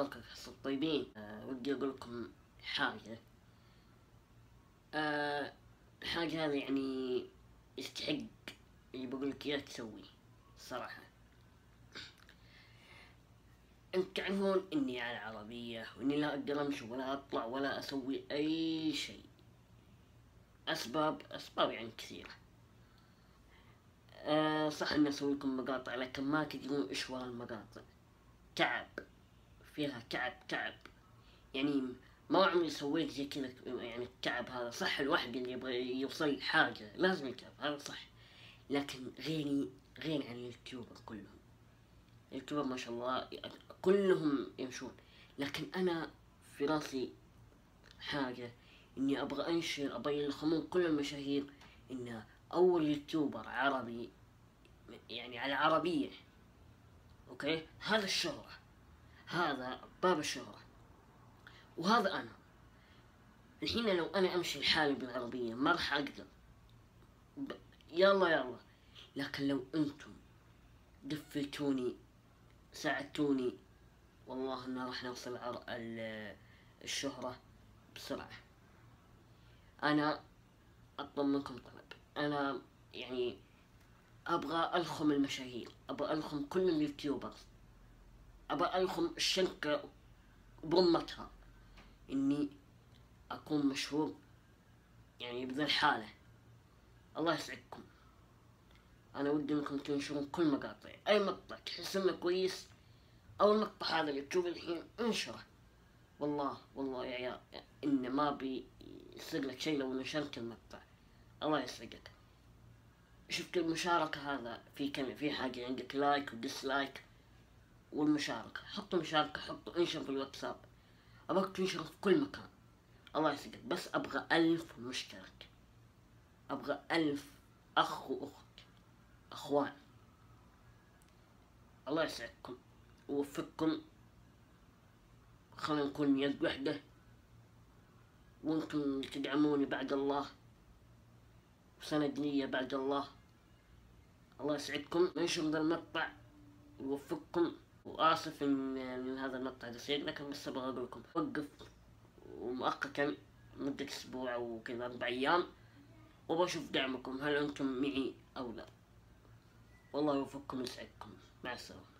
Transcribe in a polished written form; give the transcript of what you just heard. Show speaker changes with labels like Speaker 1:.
Speaker 1: مبارك الطيبين. ودي أقول لكم حاجة. الحاجة هذه يعني يستحق اللي بقول لك إياه تسويه الصراحة. انت تعرفون اني على عربية واني لا اقدر امشي ولا اطلع ولا اسوي اي شيء. اسباب يعني كثيرة. صح اني اسوي لكم مقاطع لكن ما تدرون ايش ورا المقاطع. تعب فيها، تعب يعني ما عمري سويت زي كذا. يعني التعب هذا صح، الواحد اللي يبغى يوصل حاجة لازم يتعب، هذا صح. لكن غير عن اليوتيوبر كلهم. اليوتيوبر ما شاء الله كلهم يمشون، لكن انا في راسي حاجة اني ابغى انشر، ابغى يلخمون كل المشاهير ان اول يوتيوبر عربي يعني على عربية. اوكي، هذا الشهرة، هذا باب الشهرة، وهذا انا. الحين لو انا امشي لحالي بالعربية ما راح اقدر. يلا لكن لو انتم دفيتوني ساعدتوني والله إن راح نوصل الشهرة بسرعة. أنا أطلب منكم طلب، أنا يعني أبغى ألخم المشاهير، أبغى ألخم كل اليوتيوبرز، أبغى ألخم الشركة برمتها إني أكون مشهور يعني بذا الحالة. الله يسعدكم. أنا ودي إنكم تنشرون كل مقاطع، أي مقطع تحس إنه كويس أو المقطع هذا اللي تشوفه الحين انشره. والله يا عيال إن ما بيصير لك شيء لو نشرت المقطع. الله يسعدك. شفت المشاركة هذا في حاجة عندك لايك وديسلايك، والمشاركة حطوا مشاركة، حطوا انشر في الواتساب، أبغاك تنشر في كل مكان. الله يسعدك. بس أبغى 1000 مشترك، أبغى 1000 أخ وأخت أخوان. الله يسعدكم ووفقكم. خلينا نكون يد وحدة وانتم تدعموني بعد الله، وسند لي بعد الله. الله يسعدكم. انشروا ذا المقطع ويوفقكم. وآسف إن هذا المقطع قصير، لكن بس أبغى أقول لكم وقف ومؤقتا مدة أسبوع أو كذا 4 أيام، وبشوف دعمكم هل أنتم معي أو لا. والله يوفقكم ويسعدكم. مع السلامة.